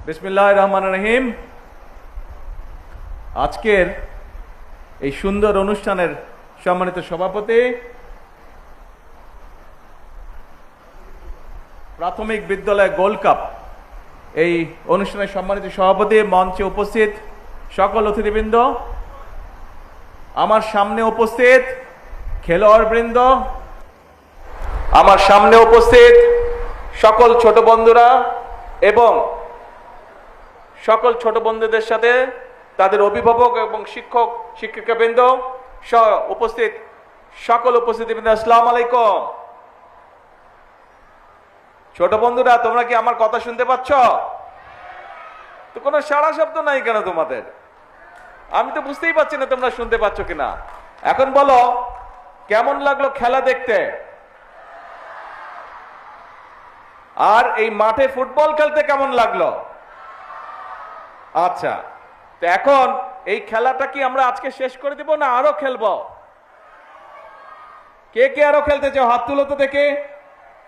বিসমিল্লাহির রহমানির রহিম। আজকের এই সুন্দর অনুষ্ঠানের সম্মানিত সভাপতি, প্রাথমিক বিদ্যালয় গোল্ড কাপ এই অনুষ্ঠানের সম্মানিত সভাপতি, মঞ্চে উপস্থিত সকল অতিথিবৃন্দ, আমার সামনে উপস্থিত খেলোয়াড়বৃন্দ, আমার সামনে উপস্থিত সকল ছোট বন্ধুরা এবং সকল ছোট বন্ধুদের সাথে তাদের অভিভাবক এবং শিক্ষক শিক্ষিকাবৃন্দ সহ উপস্থিত সকল উপস্থিতিবৃন্দ, আসসালামু আলাইকুম। ছোট বন্ধুরা, তোমরা কি আমার কথা শুনতে পাচ্ছ? তো কোনো সাড়া শব্দ নাই কেন তোমাদের? আমি তো বুঝতেই পারছি না তোমরা শুনতে পাচ্ছ কিনা। এখন বলো, কেমন লাগলো খেলা দেখতে? আর এই মাঠে ফুটবল খেলতে কেমন লাগলো? আচ্ছা, তো এখন এই খেলাটা কি আমরা আজকে শেষ করে দেব না আরো খেলবো? কে কে আরো খেলতে চাও? হাত তুলো তো দেখে,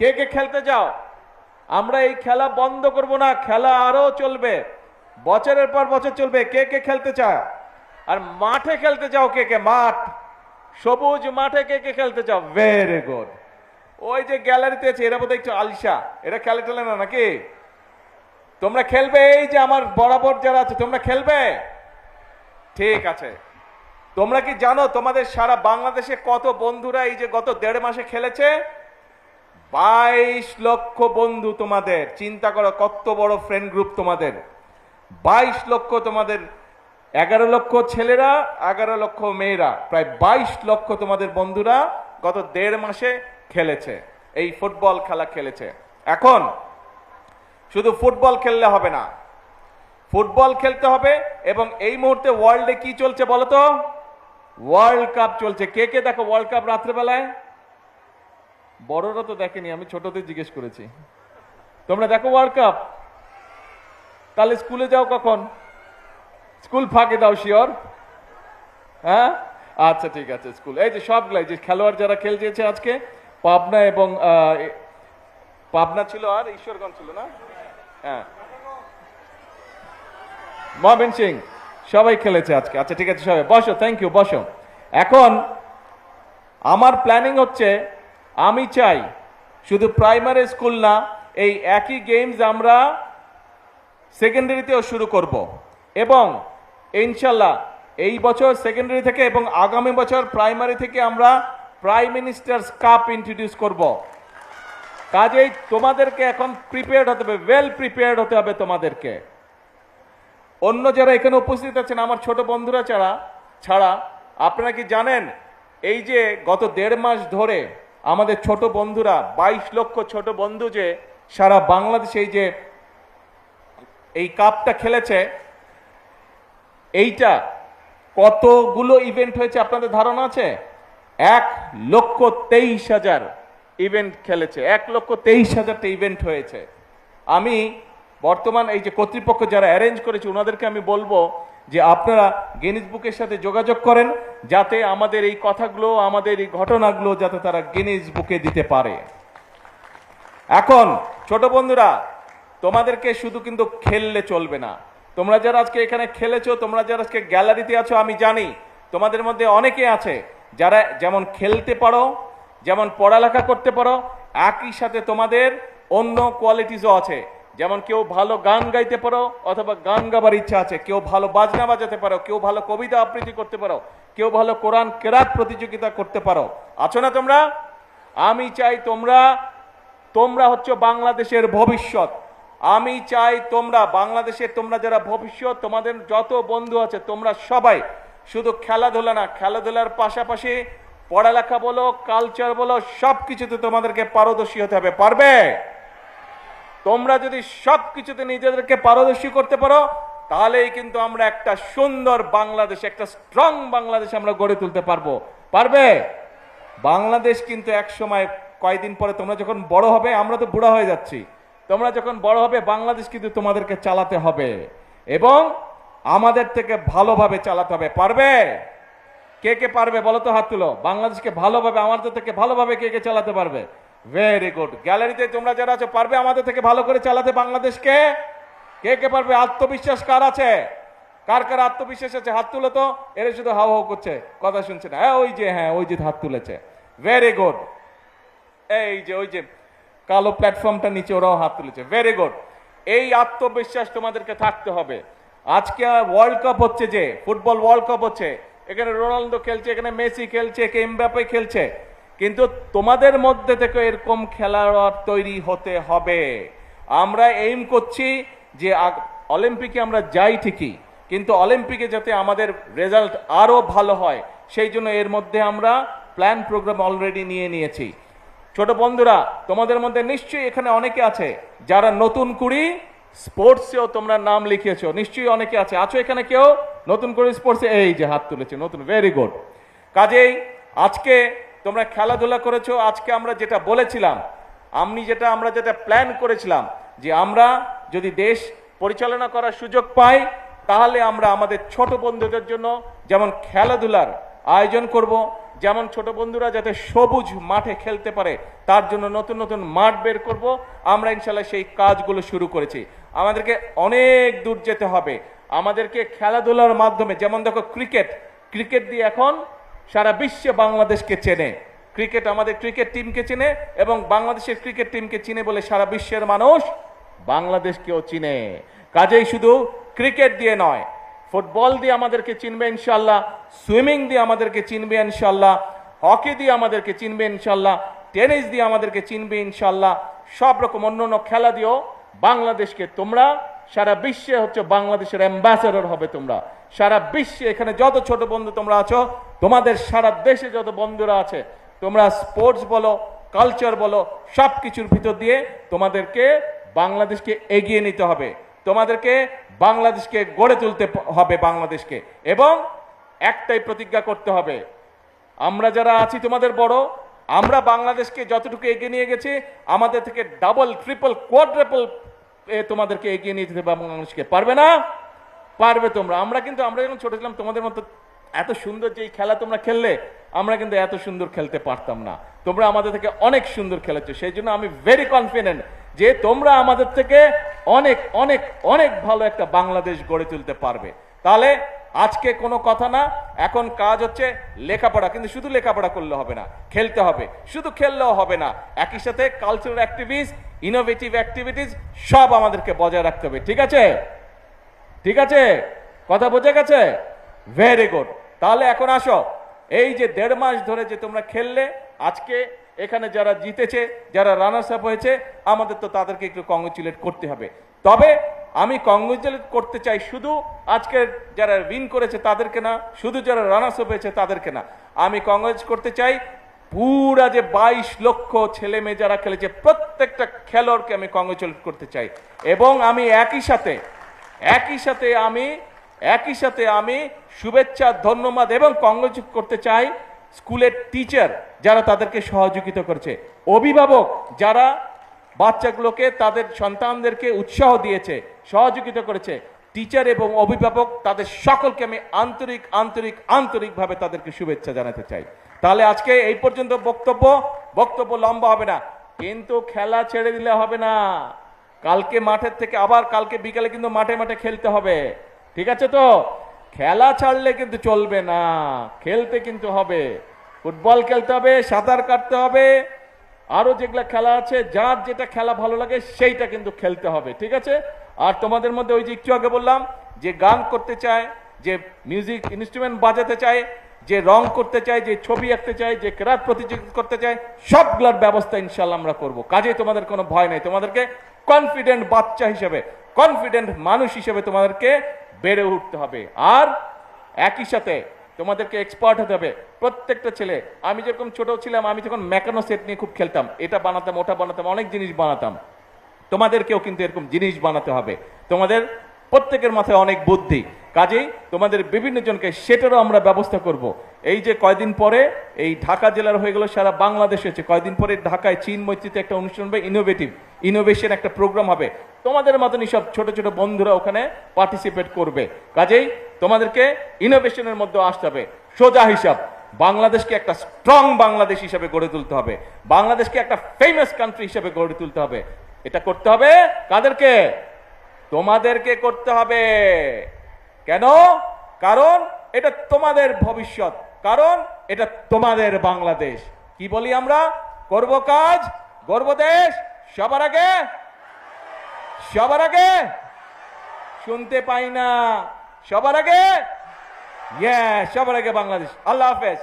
কে কে খেলতে চাও? আমরা এই খেলা বন্ধ করব না, খেলা আরো চলবে, বছরের পর বছর চলবে। কে কে খেলতে চাও? আর মাঠে খেলতে চাও কে কে? মাঠ, সবুজ মাঠে কে কে খেলতে চাও? Very good. ওই যে গ্যালারিতে আছে, এরা বোধহয় একটু আলসা, এরা খেলে টেলে না নাকি? তোমরা খেলবে? এই যে আমার বরাবর যারা আছে, তোমরা খেলবে? ঠিক আছে। তোমরা কি জানো তোমাদের সারা বাংলাদেশে কত বন্ধুরা এই যে গত 1.5 মাসে খেলেছে? 22 লক্ষ বন্ধু তোমাদের। চিন্তা করো কত বড় ফ্রেন্ড গ্রুপ তোমাদের। 22 লক্ষ, তোমাদের 11 লক্ষ ছেলেরা, 11 লক্ষ মেয়েরা, প্রায় 22 লক্ষ তোমাদের বন্ধুরা গত 1.5 মাসে খেলেছে, এই ফুটবল খেলা খেলেছে। এখন শুধু ফুটবল খেললে হবে না, ফুটবল খেলতে হবে এবং এই মুহূর্তে ওয়ার্ল্ডে কি চলছে বলো তো? ওয়ার্ল্ড কাপ চলছে। কে কে দেখো ওয়ার্ল্ড কাপ রাত্রেবেলায়? বড়রা তো দেখেনি, আমি ছোটদের জিজ্ঞেস করেছি। তোমরা দেখো ওয়ার্ল্ড কাপ? তাহলে স্কুলে যাও কখন? স্কুল ফাঁকে দাও শিওর? হ্যাঁ, আচ্ছা ঠিক আছে। স্কুল, এই যে সবগুলাই যে খেলোয়াড় যারা খেলছে আজকে, পাবনা এবং পাবনা ছিল আর ঈশ্বরগঞ্জ ছিল না? হ্যাঁ, ময়মনসিং, সবাই খেলেছে আজকে। আচ্ছা ঠিক আছে, সবাই বসো, থ্যাংক ইউ, বসো। এখন আমার প্ল্যানিং হচ্ছে, আমি চাই শুধু প্রাইমারি স্কুল না, এই একই গেমস আমরা সেকেন্ডারিতেও শুরু করব এবং ইনশাল্লাহ এই বছর সেকেন্ডারি থেকে এবং আগামী বছর প্রাইমারি থেকে আমরা প্রাইম মিনিস্টার্স কাপ ইন্ট্রোডিউস করব। কাজেই তোমাদেরকে এখন প্রিপেয়ার্ড হতে হবে, ওয়েল প্রিপেয়ার্ড হতে হবে তোমাদেরকে। অন্য যারা এখানে উপস্থিত আছেন, আমার ছোট বন্ধুরা ছাড়া আপনারা কি জানেন এই যে গত 1.5 মাস ধরে আমাদের ছোট বন্ধুরা, 22 লক্ষ ছোট বন্ধু যে সারা বাংলাদেশে এই যে এই কাপটা খেলেছে, এইটা কতগুলো ইভেন্ট হয়েছে আপনাদের ধারণা আছে? 1,23,000 ইভেন্ট খেলেছে। 1,23,000টা ইভেন্ট হয়েছে। আমি বর্তমান এই যে কর্তৃপক্ষ যারা অ্যারেঞ্জ করেছে ওনাদেরকে আমি বলবো যে আপনারা গিনিস বুকের সাথে যোগাযোগ করেন, যাতে আমাদের এই কথাগুলো, আমাদের এই ঘটনাগুলো যাতে তারা গিনিস বুকে দিতে পারে। এখন ছোট বন্ধুরা, তোমাদেরকে শুধু কিন্তু খেললে চলবে না। তোমরা যারা আজকে এখানে খেলেছো, তোমরা যারা আজকে গ্যালারিতে আছো, আমি জানি তোমাদের মধ্যে অনেকে আছে যারা যেমন খেলতে পারো, যেমন পড়ালেখা করতে পারো, একই সাথে তোমাদের অন্য কোয়ালিটিসও আছে। যেমন কেউ ভালো গান গাইতে পারো অথবা গান গাবার ইচ্ছা আছে, কেউ ভালো বাজনা বাজাতে পারো, কেউ ভালো কবিতা আবৃত্তি করতে পারো, কেউ ভালো কোরআন কেরাত প্রতিযোগিতা করতে পারো। আছো না তোমরা? আমি চাই তোমরা হচ্ছে বাংলাদেশের ভবিষ্যৎ। আমি চাই তোমরা বাংলাদেশের, তোমরা যারা ভবিষ্যৎ, তোমাদের যত বন্ধু আছে তোমরা সবাই শুধু খেলাধুলা না, খেলাধুলার পাশাপাশি পড়ালেখা বলো, কালচার বলো, সব কিছুতে তোমাদেরকে পারদর্শী হতে হবে। পারবে? তোমরা যদি সব কিছুতে নিজেদেরকে পারদর্শী করতে পারো, তাহলেই কিন্তু আমরা একটা সুন্দর বাংলাদেশ, একটা স্ট্রং বাংলাদেশ আমরা গড়ে তুলতে পারবো। পারবে? বাংলাদেশ কিন্তু এক সময়, কয়েকদিন পরে তোমরা যখন বড় হবে, আমরা তো বুড়া হয়ে যাচ্ছি, তোমরা যখন বড় হবে বাংলাদেশ কিন্তু তোমাদেরকে চালাতে হবে এবং আমাদের থেকে ভালোভাবে চালাতে হবে। পারবে? কে কে পারবে বলো তো? হাত তুলো। বাংলাদেশকে ভালোভাবে, আমাদের থেকে ভালোভাবে কে কে চালাতে পারবে? Very good. গ্যালারিতে তোমরা যারা আছো, পারবে আমাদের থেকে ভালো করে চালাতে বাংলাদেশকে? কে কে পারবে? আত্মবিশ্বাস কার আছে? কার কার আত্মবিশ্বাস আছে হাত তুলে তো। এরা শুধু হাও হাও করছে, কথা শুনছে না। হ্যাঁ ওই যে হাত তুলেছে, ভেরি গুড। ওই যে কালো প্ল্যাটফর্মটা নিচে ওরাও হাত তুলেছে, ভেরি গুড। এই আত্মবিশ্বাস তোমাদেরকে থাকতে হবে। আজকে ওয়ার্ল্ড কাপ হচ্ছে, যে ফুটবল ওয়ার্ল্ড কাপ হচ্ছে, এখানে রোনালদো খেলছে, এখানে মেসি খেলছে, এমবাপ্পে খেলছে, কিন্তু তোমাদের মধ্যে থেকে এরকম খেলোয়াড় তৈরি হতে হবে। আমরা এইম করছি যে অলিম্পিকে আমরা যাই ঠিকই, কিন্তু অলিম্পিকে যাতে আমাদের রেজাল্ট আরো ভালো হয়, সেই জন্য এর মধ্যে আমরা প্ল্যান প্রোগ্রাম অলরেডি নিয়ে নিয়েছি। ছোট বন্ধুরা, তোমাদের মধ্যে নিশ্চয়ই এখানে অনেকে আছে যারা নতুন কুড়ি স্পোর্টসেও তোমরা নাম লিখিয়েছো, নিশ্চয়ই অনেকে আছো এখানে কেউ নতুন করে স্পোর্টসে? এই যে হাত তুলেছে, নতুন, ভেরি গুড। কাজেই আজকে তোমরা খেলাধুলা করেছো। আজকে আমরা যেটা বলেছিলাম, আমরা যেটা প্ল্যান করেছিলাম, যে আমরা যদি দেশ পরিচালনা করার সুযোগ পাই, তাহলে আমরা আমাদের ছোট বন্ধুদের জন্য যেমন খেলাধুলার আয়োজন করব, যেমন ছোট বন্ধুরা যাতে সবুজ মাঠে খেলতে পারে তার জন্য নতুন নতুন মাঠ বের করব। আমরা ইনশাল্লাহ সেই কাজগুলো শুরু করেছি। আমাদেরকে অনেক দূর যেতে হবে। আমাদেরকে খেলাধুলার মাধ্যমে, যেমন দেখো ক্রিকেট দিয়ে এখন সারা বিশ্বে বাংলাদেশকে চেনে। ক্রিকেট আমাদের ক্রিকেট টিমকে চেনে, এবং বাংলাদেশের ক্রিকেট টিমকে চিনে বলে সারা বিশ্বের মানুষ বাংলাদেশকেও চিনে। কাজেই শুধু ক্রিকেট দিয়ে নয়, ফুটবল দিয়ে আমাদেরকে চিনবে ইনশাল্লাহ, সুইমিং দিয়ে আমাদেরকে চিনবে ইনশাল্লাহ, হকি দিয়ে আমাদেরকে চিনবে ইনশাল্লাহ, টেনিস দিয়ে আমাদেরকে চিনবে ইনশাল্লাহ, সব রকম অন্য খেলা দিয়েও বাংলাদেশকে তোমরা সারা বিশ্বে বাংলাদেশের অ্যাম্বাসেডর হবে। তোমরা সারা বিশ্বে, এখানে যত ছোট বন্ধু তোমরা আছো, তোমাদের সারা দেশে যত বন্ধুরা আছে, তোমরা স্পোর্টস বলো, কালচার বলো, সব কিছুর ভিতর দিয়ে তোমাদেরকে বাংলাদেশকে এগিয়ে নিতে হবে। তোমাদেরকে বাংলাদেশকে গড়ে তুলতে হবে বাংলাদেশকে, এবং একটাই প্রতিজ্ঞা করতে হবে, আমরা যারা আছি তোমাদের বড়, আমরা বাংলাদেশকে যতটুকু এগিয়ে নিয়ে গেছি, আমাদের থেকে ডাবল, ট্রিপল, কোয়াড্রাপল তোমাদেরকে এগিয়ে নিয়ে যেতে বাংলাদেশকে। পারবে না? পারবে তোমরা। আমরা যখন ছোট ছিলাম, তোমাদের মতো এত সুন্দর যে খেলা তোমরা খেললে, আমরা কিন্তু এত সুন্দর খেলতে পারতাম না। তোমরা আমাদের থেকে অনেক সুন্দর খেলেছো, সেই জন্য আমি ভেরি কনফিডেন্ট যে তোমরা আমাদের থেকে অনেক অনেক অনেক ভালো একটা বাংলাদেশ গড়ে তুলতে পারবে। তাহলে আজকে কোনো কথা না, এখন কাজ হচ্ছে লেখাপড়া। কিন্তু শুধু লেখাপড়া করলে হবে না, খেলতে হবে। শুধু খেললেও হবে না, একই সাথে কালচারাল অ্যাক্টিভিটিস, ইনোভেটিভ অ্যাক্টিভিটিস সব আমাদেরকে বজায় রাখতে হবে। ঠিক আছে? ঠিক আছে, কথা বোঝা গেছে? Very good. তাহলে এখন আসো, এই যে 1.5 মাস ধরে যে তোমরা খেললে, আজকে এখানে যারা জিতেছে, যারা রানার্স আপ হয়েছে, আমাদের তো তাদেরকে একটু কংগ্রেচুলেট করতে হবে। তবে আমি কংগ্রেচুলেট করতে চাই শুধু আজকে যারা উইন করেছে তাদেরকে না, শুধু যারা রানার্স আপ হয়েছে তাদেরকে না, আমি কংগ্রেচ করতে চাই পুরা যে 22 লক্ষ ছেলে মেয়ে যারা খেলেছে, প্রত্যেকটা খেলোয়াড়কে আমি কংগ্রেচুলেট করতে চাই। এবং আমি একই সাথে আমি শুভেচ্ছা, ধন্যবাদ এবং কংগ্রেচুলেট করতে চাই স্কুলের টিচার যারা তাদেরকে সহযোগিতা করেছে, অভিভাবক যারা বাচ্চাগুলোকে, তাদের সন্তানদেরকে উৎসাহ দিয়েছে, সহযোগিতা করেছে, টিচার এবং অভিভাবক, তাদের সকলকে আমি আন্তরিকভাবে তাদেরকে শুভেচ্ছা জানাতে চাই। তাহলে আজকে এই পর্যন্ত বক্তব্য লম্বা হবে না, কিন্তু খেলা ছেড়ে দিলে হবে না। কালকে মাঠের থেকে আবার কালকে বিকালে কিন্তু মাঠে খেলতে হবে। ঠিক আছে তো? খেলা ছাড়লে কিন্তু চলবে না, খেলতে কিন্তু হবে। ফুটবল খেলতে হবে, সাঁতার কাটতে হবে, আরো যেগুলা খেলা আছে, যার যেটা খেলা ভালো লাগে সেইটা কিন্তু খেলতে হবে। ঠিক আছে? আর তোমাদের মধ্যে ওই যে একটু আগে বললাম, যে গান করতে চায়, যে মিউজিক ইনস্ট্রুমেন্ট বাজাতে চায়, যে রং করতে চায়, যে ছবি আঁকতে চায়, যে ক্রাফট প্রতিযোগিতা করতে চায়, সবগুলোর ব্যবস্থা ইনশাল্লাহ আমরা করব। কাজে তোমাদের কোনো ভয় নাই। তোমাদেরকে কনফিডেন্ট বাচ্চা হিসেবে, কনফিডেন্ট মানুষ হিসেবে তোমাদেরকে বেড়ে উঠতে হবে। আর একই সাথে তোমাদেরকে এক্সপার্ট হতে হবে। প্রত্যেকটা ছেলে, আমি যেরকম ছোট ছিলাম, আমি যখন মেকানো সেট নিয়ে খুব খেলতাম, এটা বানাতাম, ওটা বানাতাম, অনেক জিনিস বানাতাম। তোমাদেরকেও কিন্তু এরকম জিনিস বানাতে হবে। তোমাদের প্রত্যেকের মাথায় অনেক বুদ্ধি, কাজেই তোমাদের বিভিন্ন জনকে সেটারও আমরা ব্যবস্থা করব। এই যে কয়দিন পরে এই ঢাকা জেলার হয়ে গেল, সারা বাংলাদেশ হচ্ছে, কয়দিন পরে ঢাকায় চীন মৈত্রীতে একটা অনুষ্ঠান হবে, ইনোভেশন একটা প্রোগ্রাম হবে। তোমাদের মতনই সব ছোট ছোট বন্ধুরা ওখানে পার্টিসিপেট করবে। কাজেই তোমাদেরকে ইনোভেশনের মধ্যে আসতে হবে। সোজা হিসাব, বাংলাদেশকে একটা স্ট্রং বাংলাদেশ হিসেবে গড়ে তুলতে হবে, বাংলাদেশকে একটা ফেমাস কান্ট্রি হিসেবে গড়ে তুলতে হবে। এটা করতে হবে কাদেরকে? তোমাদেরকে করতে হবে। কেন? কারণ এটা তোমাদের ভবিষ্যৎ, কারণ এটা তোমাদের বাংলাদেশ। কি বলি আমরা? করব কাজ, গর্ব দেশ, সবার আগে, সবার আগে। শুনতে পাই না। সবার আগে, সবার আগে বাংলাদেশ। আল্লাহ হাফেজ।